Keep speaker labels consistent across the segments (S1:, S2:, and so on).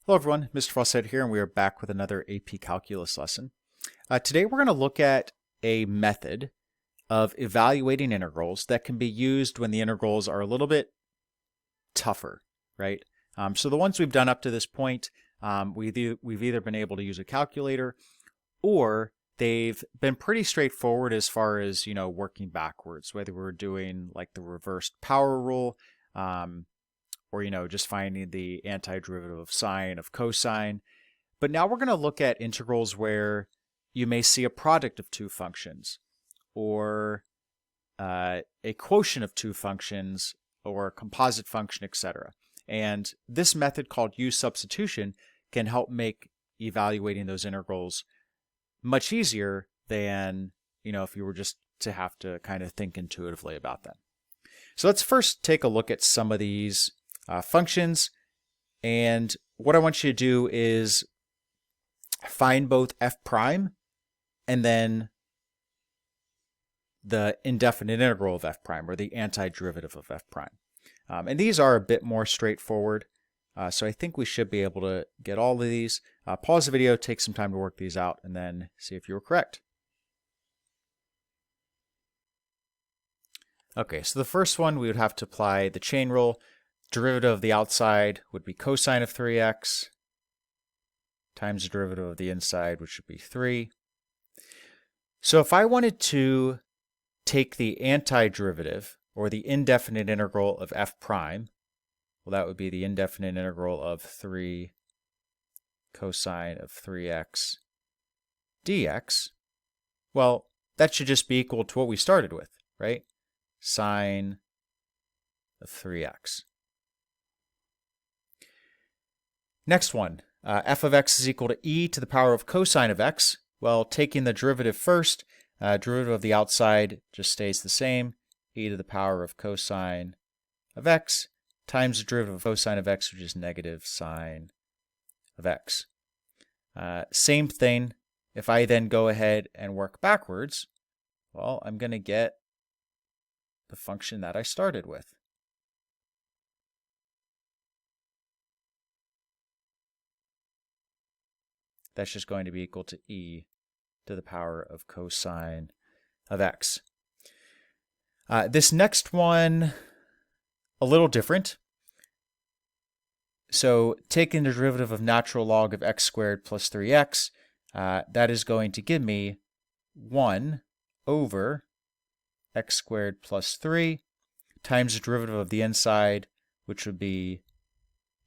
S1: Hello everyone, Mr. Fawcett here, and we are back with another AP Calculus lesson. Today we're going to look at a method of evaluating integrals that can be used when the integrals are a little bit tougher, right? So the ones we've done up to this point, we've either been able to use a calculator or they've been pretty straightforward as far as, working backwards, whether we're doing like the reversed power rule, or just finding the antiderivative of sine of cosine. But now we're going to look at integrals where you may see a product of two functions, or a quotient of two functions, or a composite function, etc. And this method called U-Substitution can help make evaluating those integrals much easier than, if you were just to have to kind of think intuitively about them. So let's first take a look at some of these functions, and what I want you to do is find both f prime and then the indefinite integral of f prime, or the antiderivative of f prime. And these are a bit more straightforward, so I think we should be able to get all of these. Pause the video, take some time to work these out, and then see if you were correct. Okay, so the first one, we would have to apply the chain rule. Derivative of the outside would be cosine of 3x times the derivative of the inside, which would be 3. So if I wanted to take the antiderivative, or the indefinite integral of f prime, well, that would be the indefinite integral of 3 cosine of 3x dx. Well, that should just be equal to what we started with, right? Sine of 3x. Next one, f of x is equal to e to the power of cosine of x. Well, taking the derivative first, derivative of the outside just stays the same, e to the power of cosine of x times the derivative of cosine of x, which is negative sine of x. Same thing, if I then go ahead and work backwards, well, I'm going to get the function that I started with. That's just going to be equal to e to the power of cosine of x. This next one, a little different. So taking the derivative of natural log of x squared plus 3x, that is going to give me 1 over x squared plus 3 times the derivative of the inside, which would be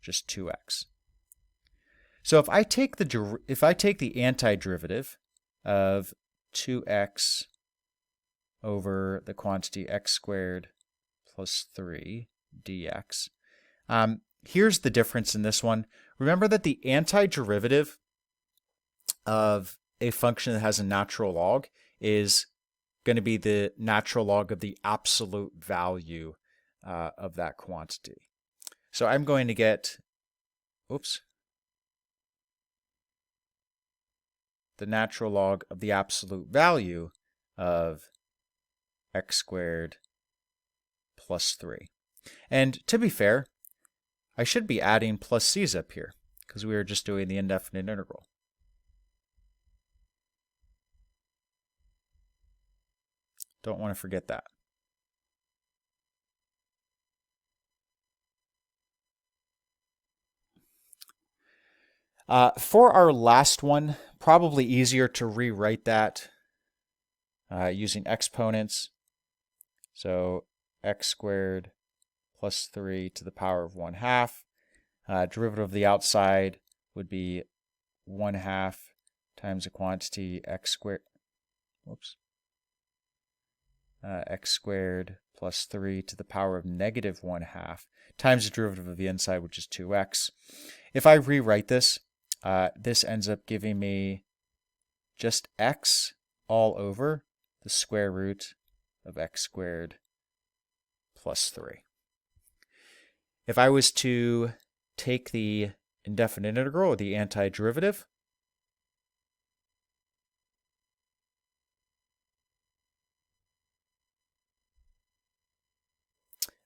S1: just 2x. So if I take the antiderivative of 2x over the quantity x squared plus 3 dx, here's the difference in this one. Remember that the antiderivative of a function that has a natural log is going to be the natural log of the absolute value of that quantity. So I'm going to get, the natural log of the absolute value of x squared plus 3. And to be fair, I should be adding plus c's up here, because we were just doing the indefinite integral. Don't want to forget that. For our last one, probably easier to rewrite that using exponents. So x squared plus 3 to the power of 1/2. Derivative of the outside would be 1/2 times the quantity x squared. X squared plus 3 to the power of negative 1/2 times the derivative of the inside, which is 2x. If I rewrite this, this ends up giving me just x all over the square root of x squared plus 3. If I was to take the indefinite integral, or the antiderivative,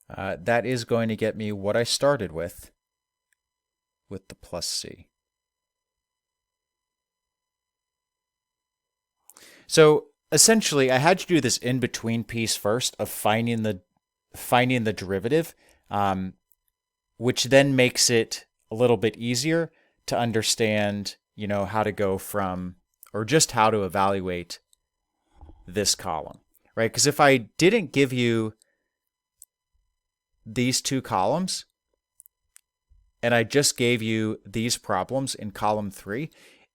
S1: that is going to get me what I started with, with the plus c. So essentially, I had to do this in-between piece first of finding the derivative, which then makes it a little bit easier to understand, how to go from, or just how to evaluate this column, right? Because if I didn't give you these two columns, and I just gave you these problems in column 3,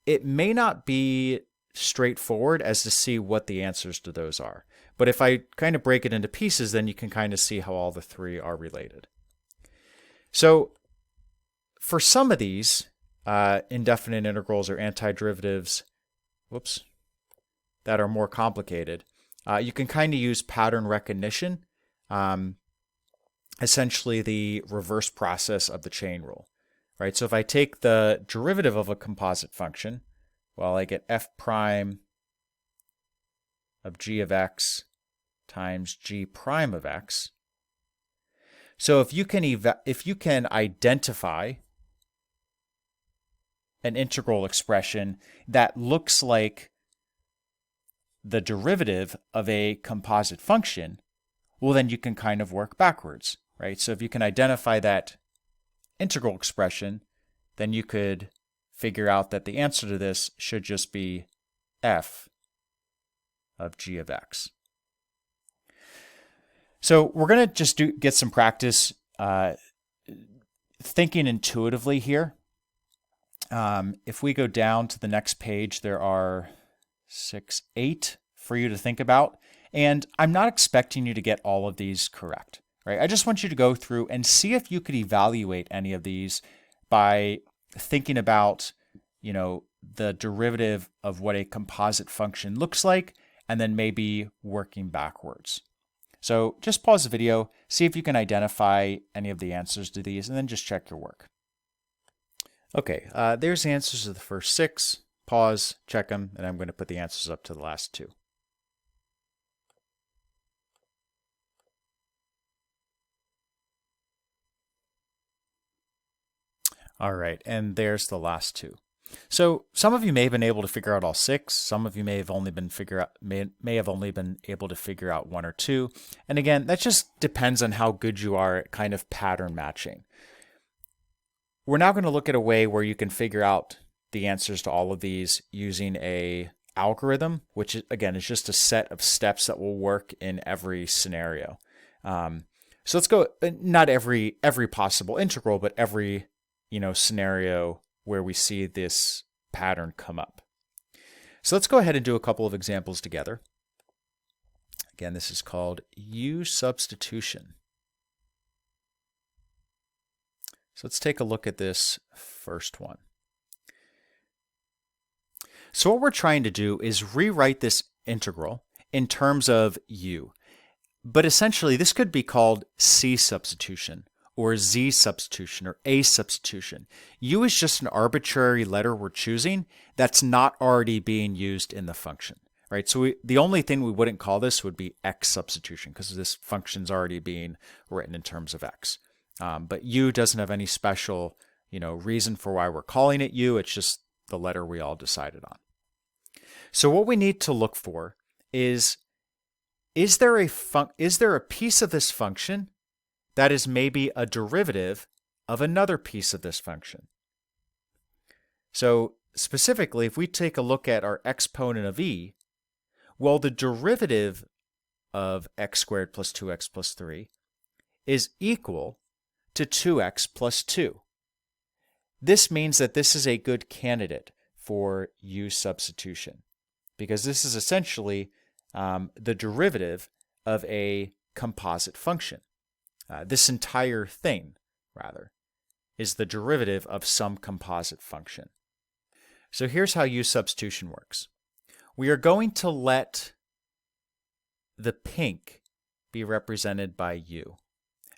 S1: it may not be straightforward as to see what the answers to those are. But if I kind of break it into pieces, then you can kind of see how all the 3 are related. So for some of these indefinite integrals or antiderivatives, that are more complicated, you can kind of use pattern recognition, essentially the reverse process of the chain rule, right? So if I take the derivative of a composite function, well, I get f prime of g of x times g prime of x. So if you can identify an integral expression that looks like the derivative of a composite function, well, then you can kind of work backwards, right? So if you can identify that integral expression, then you could figure out that the answer to this should just be f of g of x. So we're going to just get some practice thinking intuitively here. If we go down to the next page, there are 8 for you to think about. And I'm not expecting you to get all of these correct, right? I just want you to go through and see if you could evaluate any of these by thinking about, the derivative of what a composite function looks like, and then maybe working backwards. So just pause the video, see if you can identify any of the answers to these, and then just check your work. Okay, there's the answers to the first 6. Pause, check them, and I'm going to put the answers up to the last 2. All right, and there's the last 2. So some of you may have been able to figure out all 6. Some of you may have only been able to figure out 1 or 2. And again, that just depends on how good you are at kind of pattern matching. We're now going to look at a way where you can figure out the answers to all of these using a algorithm, which again is just a set of steps that will work in every scenario. So let's go, not every possible integral, but every scenario where we see this pattern come up. So let's go ahead and do a couple of examples together. Again, this is called U-Substitution. So let's take a look at this first one. So what we're trying to do is rewrite this integral in terms of u. But essentially, this could be called C substitution, or Z substitution, or A substitution. U is just an arbitrary letter we're choosing that's not already being used in the function, right? So the only thing we wouldn't call this would be X substitution, because this function's already being written in terms of X. But U doesn't have any special, reason for why we're calling it U. It's just the letter we all decided on. So what we need to look for is there a piece of this function that is maybe a derivative of another piece of this function? So specifically, if we take a look at our exponent of e, well, the derivative of x squared plus 2x plus 3 is equal to 2x plus 2. This means that this is a good candidate for U substitution, because this is essentially the derivative of a composite function. This entire thing, rather, is the derivative of some composite function. So here's how U substitution works. We are going to let the pink be represented by U.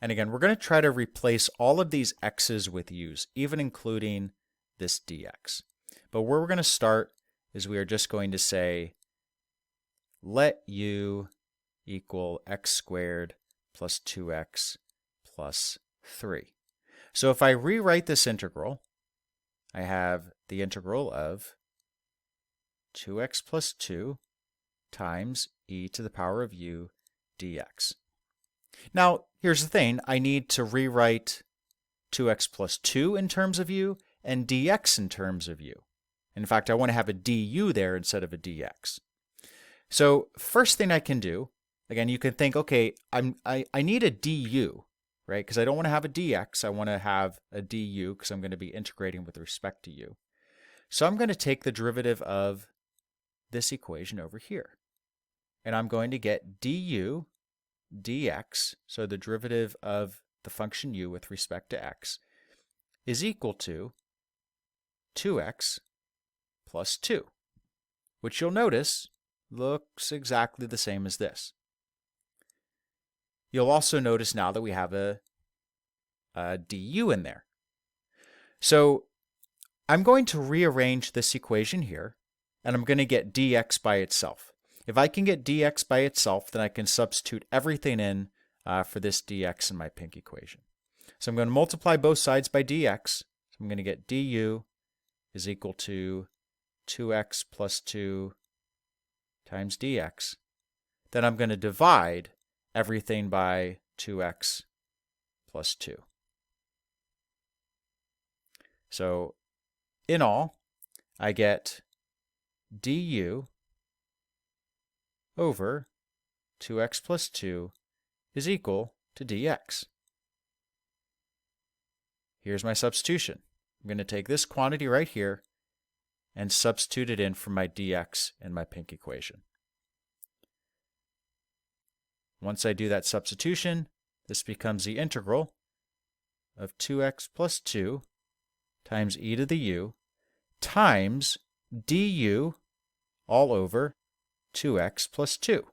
S1: And again, we're going to try to replace all of these x's with u's, even including this dx. But where we're going to start is we are just going to say, let u equal x squared plus 2x plus 3. So if I rewrite this integral I have the integral of 2x plus 2 times e to the power of u dx. Now, here's the thing. I need to rewrite 2x plus 2 in terms of u and dx in terms of u. In fact, I want to have a du there instead of a dx. So first thing I can do, again, you can think, okay, I need a du, right? Because I don't want to have a dx. I want to have a du because I'm going to be integrating with respect to u. So I'm going to take the derivative of this equation over here. And I'm going to get du dx, so the derivative of the function u with respect to x, is equal to 2x plus 2, which you'll notice looks exactly the same as this. You'll also notice now that we have a du in there. So I'm going to rearrange this equation here, and I'm going to get dx by itself. If I can get dx by itself, then I can substitute everything in for this dx in my pink equation. So I'm going to multiply both sides by dx. So I'm going to get du is equal to 2x plus 2 times dx. Then I'm going to divide everything by 2x plus 2. So in all, I get du over 2x plus 2 is equal to dx. Here's my substitution. I'm going to take this quantity right here and substitute it in for my dx in my pink equation. Once I do that substitution, this becomes the integral of 2x plus 2 times e to the u times du all over 2x plus 2.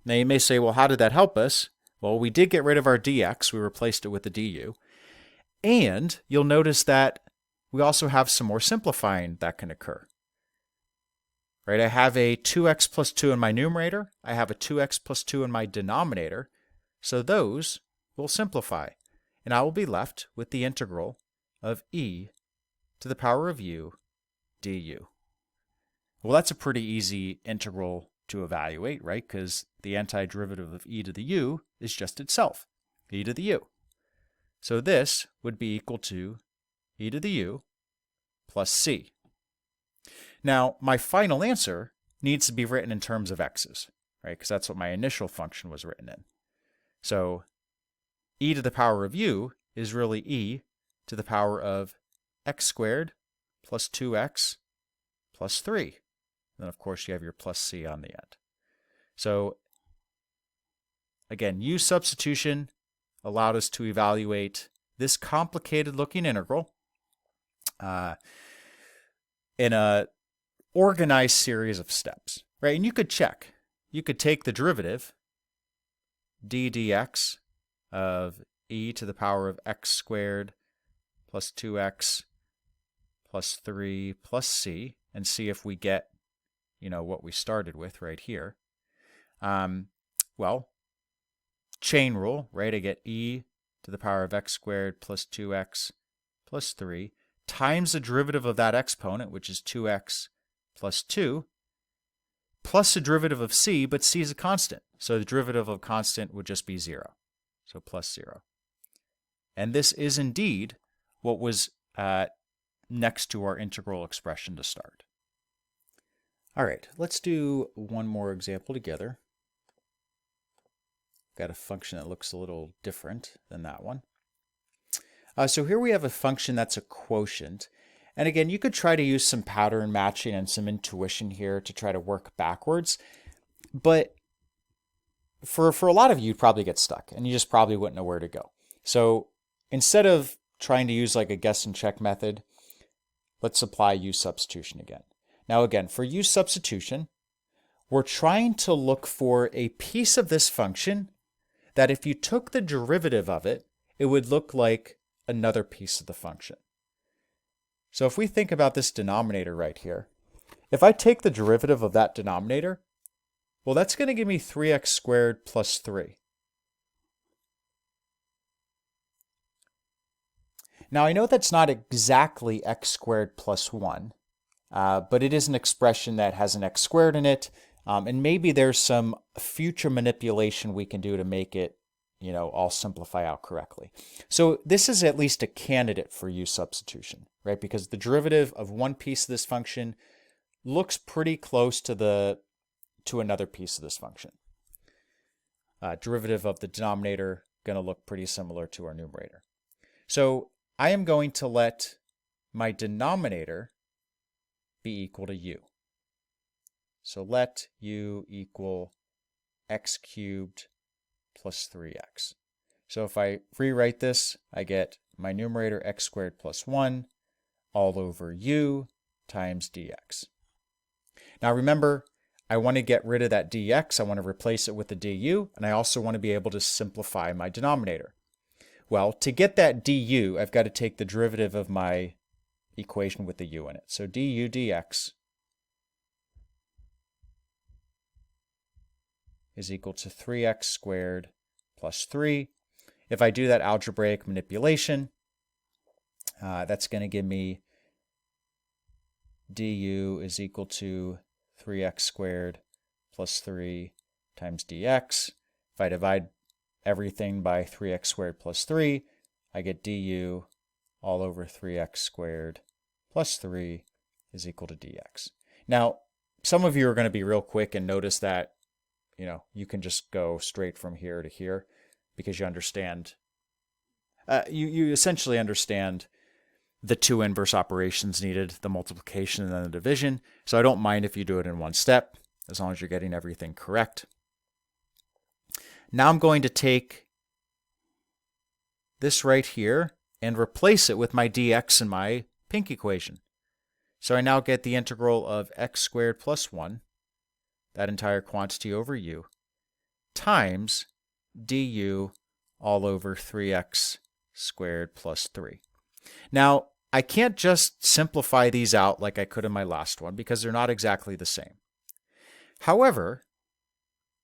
S1: Now you may say, well, how did that help us? Well, we did get rid of our dx. We replaced it with the du. And you'll notice that we also have some more simplifying that can occur. Right? I have a 2x plus 2 in my numerator. I have a 2x plus 2 in my denominator. So those will simplify. And I will be left with the integral of e to the power of u du. Well, that's a pretty easy integral to evaluate, right? Because the antiderivative of e to the u is just itself, e to the u. So this would be equal to e to the u plus c. Now, my final answer needs to be written in terms of x's, right? Because that's what my initial function was written in. So e to the power of u is really e to the power of x squared plus 2x plus 3. Then, of course, you have your plus c on the end. So again, U-substitution allowed us to evaluate this complicated-looking integral in a organized series of steps, right? And you could check. You could take the derivative, d dx, of e to the power of x squared plus 2x plus 3 plus c, and see if we get, what we started with right here. Well, chain rule, right? I get e to the power of x squared plus 2x plus 3 times the derivative of that exponent, which is 2x plus 2, plus the derivative of c, but c is a constant. So the derivative of a constant would just be 0. So plus 0. And this is indeed what was next to our integral expression to start. All right, let's do one more example together. Got a function that looks a little different than that one. So here we have a function that's a quotient. And again, you could try to use some pattern matching and some intuition here to try to work backwards. But for a lot of you, you'd probably get stuck and you just probably wouldn't know where to go. So instead of trying to use like a guess and check method, let's apply U-substitution again. Now again, for U-substitution, we're trying to look for a piece of this function that if you took the derivative of it, it would look like another piece of the function. So if we think about this denominator right here, if I take the derivative of that denominator, well, that's going to give me 3x squared plus 3. Now I know that's not exactly x squared plus 1, but it is an expression that has an x squared in it, and maybe there's some future manipulation we can do to make it, all simplify out correctly. So this is at least a candidate for U-substitution, right? Because the derivative of one piece of this function looks pretty close to another piece of this function. Derivative of the denominator going to look pretty similar to our numerator. So I am going to let my denominator be equal to u. So let u equal x cubed plus 3x. So if I rewrite this, I get my numerator x squared plus 1 all over u times dx. Now remember, I want to get rid of that dx, I want to replace it with the du, and I also want to be able to simplify my denominator. Well, to get that du, I've got to take the derivative of my equation with the u in it. So du dx is equal to 3x squared plus 3. If I do that algebraic manipulation, that's going to give me du is equal to 3x squared plus 3 times dx. If I divide everything by 3x squared plus 3, I get du all over 3x squared plus 3 is equal to dx. Now, some of you are going to be real quick and notice that, you can just go straight from here to here because you understand, you essentially understand the two inverse operations needed, the multiplication and then the division. So I don't mind if you do it in one step, as long as you're getting everything correct. Now I'm going to take this right here and replace it with my dx in my pink equation. So I now get the integral of x squared plus 1, that entire quantity over u, times du all over 3x squared plus 3. Now, I can't just simplify these out like I could in my last one because they're not exactly the same. However,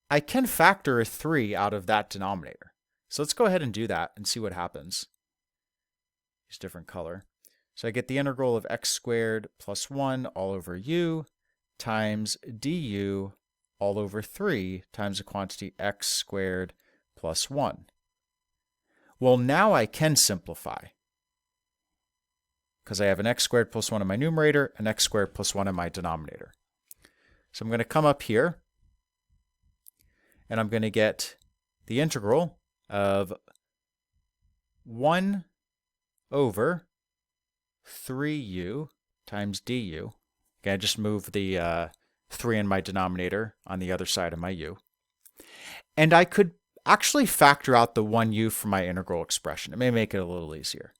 S1: I can factor a 3 out of that denominator. So let's go ahead and do that and see what happens. Use different color. So I get the integral of x squared plus 1 all over u times du all over 3 times the quantity x squared plus 1. Well, now I can simplify because I have an x squared plus 1 in my numerator, an x squared plus 1 in my denominator. So I'm going to come up here, and I'm going to get the integral of 1 over 3u times du. Okay, I just move the 3 in my denominator on the other side of my u. And I could actually factor out the 1u from my integral expression. It may make it a little easier.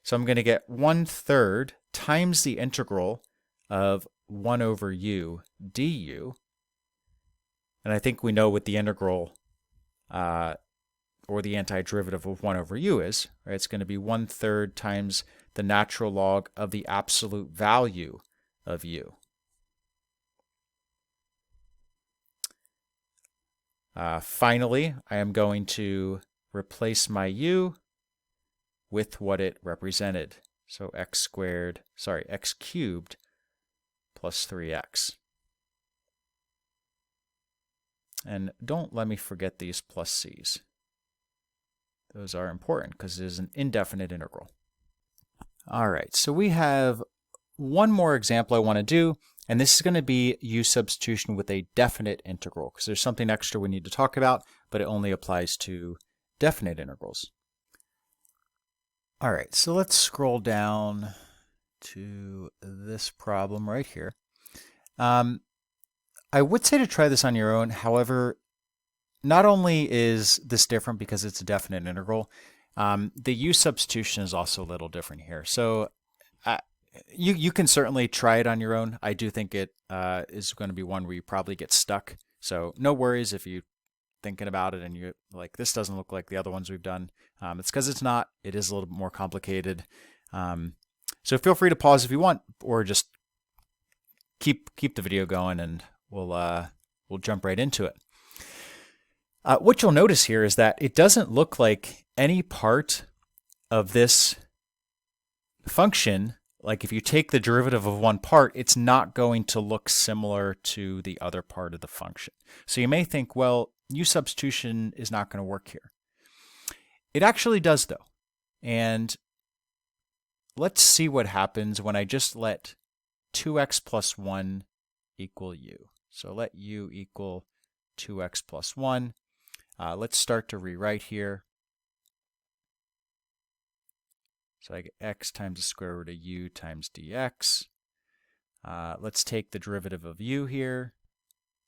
S1: So I'm going to get 1/3 times the integral of 1 over u du. And I think we know what the integral or the antiderivative of 1 over u is. Right? It's going to be 1/3 times the natural log of the absolute value of u. Finally, I am going to replace my u with what it represented. So x cubed plus 3x. And don't let me forget these plus c's. Those are important because it is an indefinite integral. All right, so we have one more example I want to do, and this is going to be U-substitution with a definite integral because there's something extra we need to talk about, but it only applies to definite integrals. All right, so let's scroll down to this problem right here. I would say to try this on your own. However, not only is this different because it's a definite integral, the U-substitution is also a little different here. So you can certainly try it on your own. I do think it is going to be one where you probably get stuck. So no worries if you're thinking about it and you're like, this doesn't look like the other ones we've done. It's because it's not. It is a little bit more complicated. So feel free to pause if you want, or just keep the video going, and we'll jump right into it. What you'll notice here is that it doesn't look like any part of this function, like if you take the derivative of one part, it's not going to look similar to the other part of the function. So you may think, well, U-substitution is not going to work here. It actually does though. And let's see what happens when I just let 2x plus 1 equal u. So let u equal 2x plus 1. Let's start to rewrite here. So I get x times the square root of u times dx. Let's take the derivative of u here.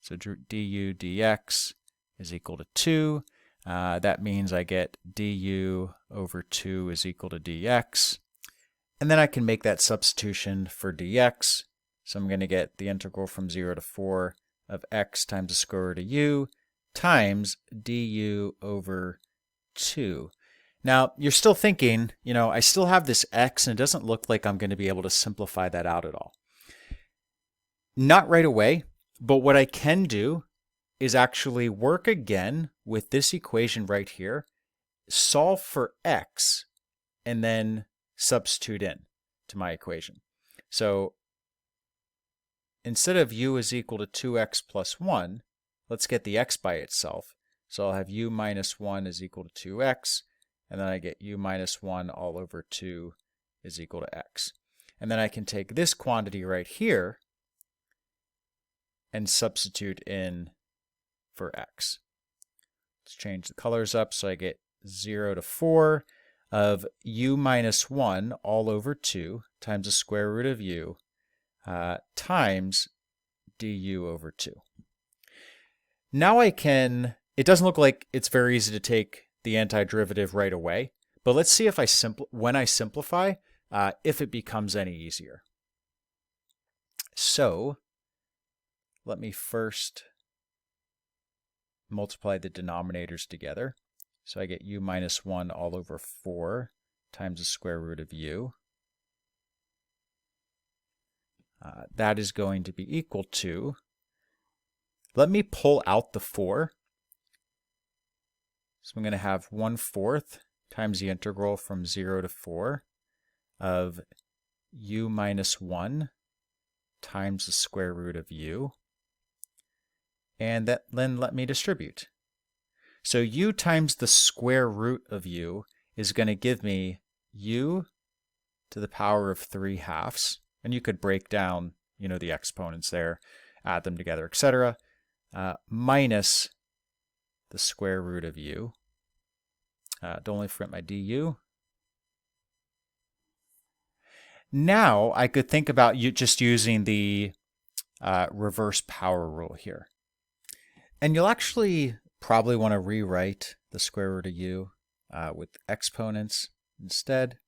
S1: So du dx is equal to 2. That means I get du over 2 is equal to dx. And then I can make that substitution for dx. So I'm going to get the integral from 0 to 4 of x times the square root of u times du over 2. Now, you're still thinking, I still have this x, and it doesn't look like I'm going to be able to simplify that out at all. Not right away, but what I can do is actually work again with this equation right here, solve for x, and then substitute in to my equation. So instead of u is equal to 2x plus 1, let's get the x by itself. So I'll have u minus 1 is equal to 2x, and then I get u minus 1 all over 2 is equal to x. And then I can take this quantity right here and substitute in for x. Let's change the colors up so I get 0 to 4 of u minus 1 all over 2 times the square root of u times du over 2. Now it doesn't look like it's very easy to take the antiderivative right away, but let's see if when I simplify, if it becomes any easier. So let me first multiply the denominators together. So I get u minus 1 all over 4 times the square root of u. That is going to be equal to, let me pull out the 4. So I'm going to have 1/4 times the integral from 0 to 4 of u minus 1 times the square root of u. And then let me distribute. So u times the square root of u is going to give me u to the power of 3/2. And you could break down, the exponents there, add them together, etc. Minus the square root of u. Don't let me forget my du. Now I could think about just using the reverse power rule here. And you'll actually probably want to rewrite the square root of u with exponents instead.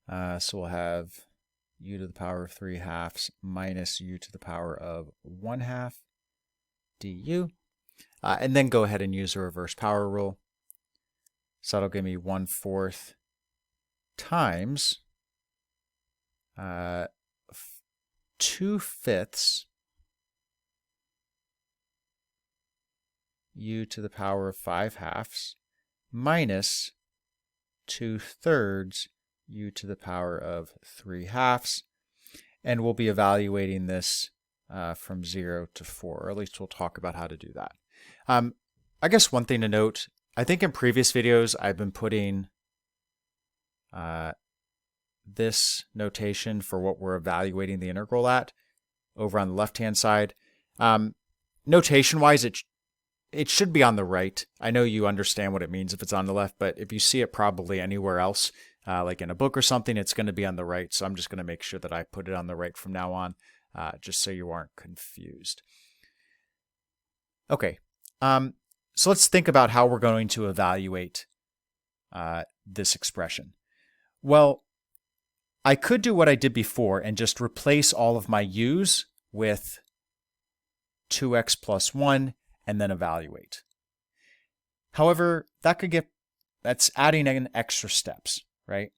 S1: So we'll have u to the power of 3/2 minus u to the power of 1/2 du. And then go ahead and use the reverse power rule. So that'll give me 1/4 times 2/5 u to the power of 5/2 minus 2/3 u to the power of 3/2. And we'll be evaluating this from 0 to 4, or at least we'll talk about how to do that. I guess one thing to note, I think in previous videos I've been putting this notation for what we're evaluating the integral at over on the left-hand side. Notation-wise, it should be on the right. I know you understand what it means if it's on the left, but if you see it probably anywhere else, like in a book or something, it's going to be on the right. So I'm just going to make sure that I put it on the right from now on, just so you aren't confused. Okay, so let's think about how we're going to evaluate this expression. Well, I could do what I did before and just replace all of my u's with 2x plus 1 and then evaluate. However, that's adding in extra steps, right?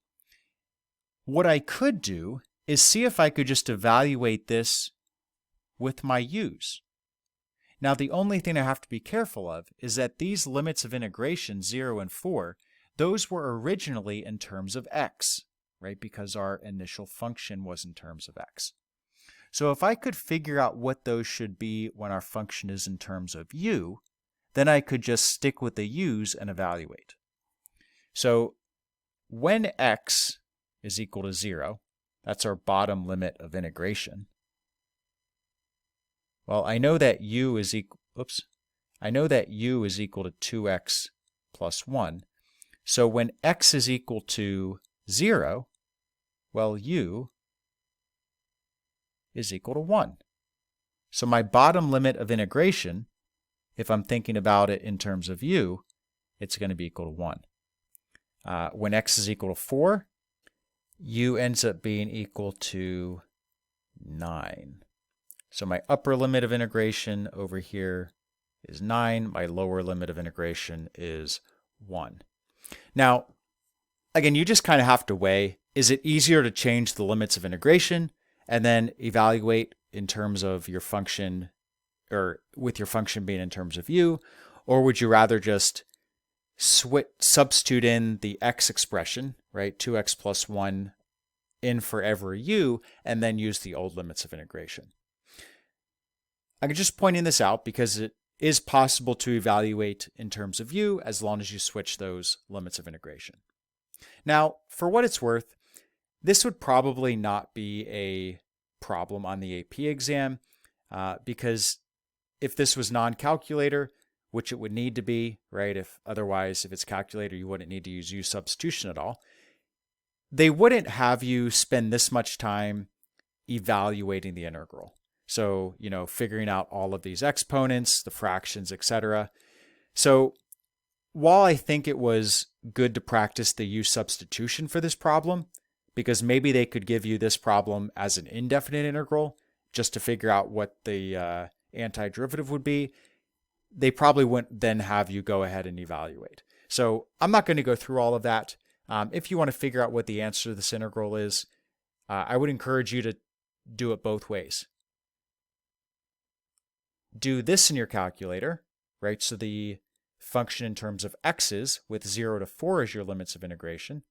S1: What I could do is see if I could just evaluate this with my u's. Now, the only thing I have to be careful of is that these limits of integration, 0 and 4, those were originally in terms of x, right? Because our initial function was in terms of x. So if I could figure out what those should be when our function is in terms of u, then I could just stick with the u's and evaluate. So when x is equal to 0, that's our bottom limit of integration. Well, I know that u is equal to 2x plus 1. So when x is equal to 0, well, u is equal to 1. So my bottom limit of integration, if I'm thinking about it in terms of u, it's going to be equal to 1. When x is equal to 4, u ends up being equal to 9. So my upper limit of integration over here is 9. My lower limit of integration is 1. Now, again, you just kind of have to weigh, is it easier to change the limits of integration and then evaluate in terms of your function, or with your function being in terms of u, or would you rather just substitute in the x expression, right, 2x plus 1 in for every u, and then use the old limits of integration? I'm just pointing this out because it is possible to evaluate in terms of u as long as you switch those limits of integration. Now, for what it's worth, this would probably not be a problem on the AP exam because if this was non-calculator, which it would need to be, right? If it's calculator, you wouldn't need to use U-Substitution at all. They wouldn't have you spend this much time evaluating the integral. So, figuring out all of these exponents, the fractions, etc. So while I think it was good to practice the U-Substitution for this problem, because maybe they could give you this problem as an indefinite integral just to figure out what the antiderivative would be, they probably wouldn't then have you go ahead and evaluate. So I'm not going to go through all of that. If you want to figure out what the answer to this integral is, I would encourage you to do it both ways. Do this in your calculator, right? So the function in terms of x's with 0 to 4 as your limits of integration.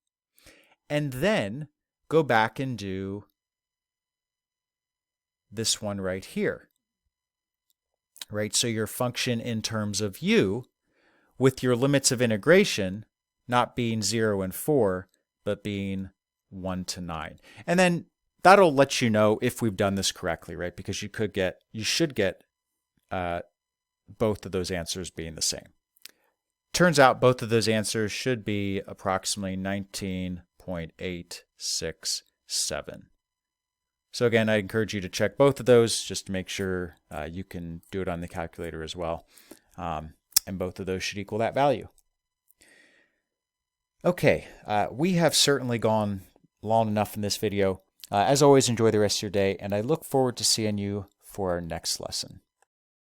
S1: And then go back and do this one right here, right? So your function in terms of u with your limits of integration not being 0 and 4, but being 1 to 9. And then that'll let you know if we've done this correctly, right? Because you should get both of those answers being the same. Turns out both of those answers should be approximately 19.867. So again, I encourage you to check both of those just to make sure you can do it on the calculator as well. And both of those should equal that value. Okay, we have certainly gone long enough in this video. As always, enjoy the rest of your day, and I look forward to seeing you for our next lesson.